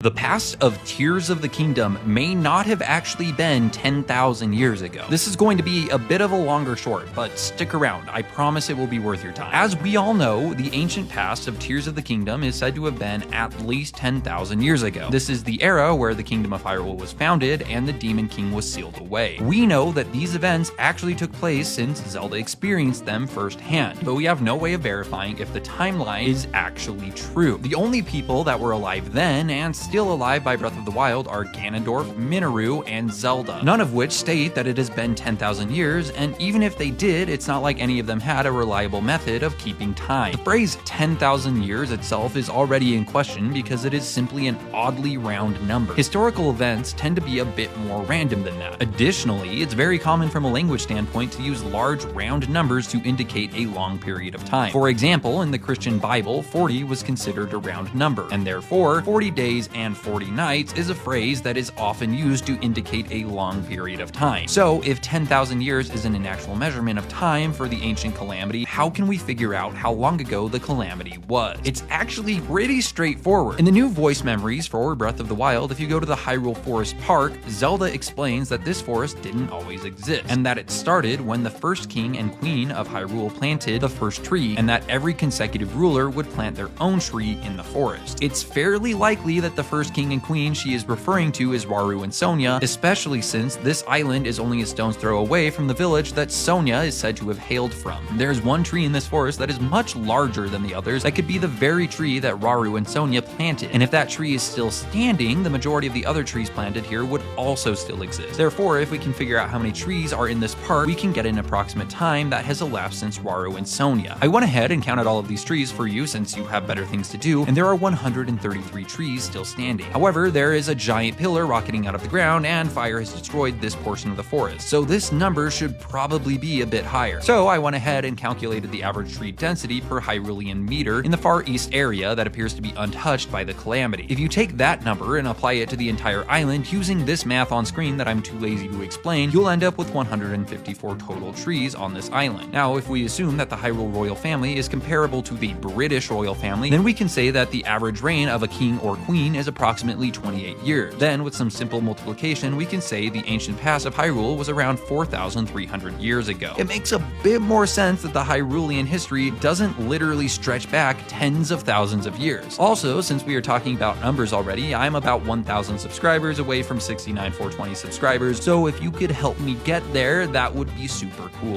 The past of Tears of the Kingdom may not have actually been 10,000 years ago. This is going to be a bit of a longer short, but stick around, I promise it will be worth your time. As we all know, the ancient past of Tears of the Kingdom is said to have been at least 10,000 years ago. This is the era where the Kingdom of Hyrule was founded and the Demon King was sealed away. We know that these events actually took place since Zelda experienced them firsthand, but we have no way of verifying if the timeline is actually true. The only people that were alive then and still alive by Breath of the Wild are Ganondorf, Minoru, and Zelda, none of which state that it has been 10,000 years, and even if they did, it's not like any of them had a reliable method of keeping time. The phrase 10,000 years itself is already in question because it is simply an oddly round number. Historical events tend to be a bit more random than that. Additionally, it's very common from a language standpoint to use large round numbers to indicate a long period of time. For example, in the Christian Bible, 40 was considered a round number, and therefore 40 days and 40 nights is a phrase that is often used to indicate a long period of time. So if 10,000 years isn't an actual measurement of time for the ancient calamity, how can we figure out how long ago the calamity was? It's actually pretty straightforward. In the new voice memories for Breath of the Wild, if you go to the Hyrule Forest Park, Zelda explains that this forest didn't always exist, and that it started when the first king and queen of Hyrule planted the first tree, and that every consecutive ruler would plant their own tree in the forest. It's fairly likely that the first king and queen she is referring to is Waru and Sonia, especially since this island is only a stone's throw away from the village that Sonia is said to have hailed from. There's one tree in this forest that is much larger than the others that could be the very tree that Waru and Sonia planted, and if that tree is still standing, the majority of the other trees planted here would also still exist. Therefore, if we can figure out how many trees are in this park, we can get an approximate time that has elapsed since Waru and Sonia. I went ahead and counted all of these trees for you since you have better things to do, and there are 133 trees still standing. However, there is a giant pillar rocketing out of the ground, and fire has destroyed this portion of the forest, so this number should probably be a bit higher. So I went ahead and calculated the average tree density per Hyrulean meter in the far east area that appears to be untouched by the calamity. If you take that number and apply it to the entire island using this math on screen that I'm too lazy to explain, you'll end up with 154 total trees on this island. Now, if we assume that the Hyrule royal family is comparable to the British royal family, then we can say that the average reign of a king or queen is approximately 28 years. Then, with some simple multiplication, we can say the ancient past of Hyrule was around 4,300 years ago. It makes a bit more sense that the Hyrulean history doesn't literally stretch back tens of thousands of years. Also, since we are talking about numbers already, I'm about 1,000 subscribers away from 69,420 subscribers, so if you could help me get there, that would be super cool.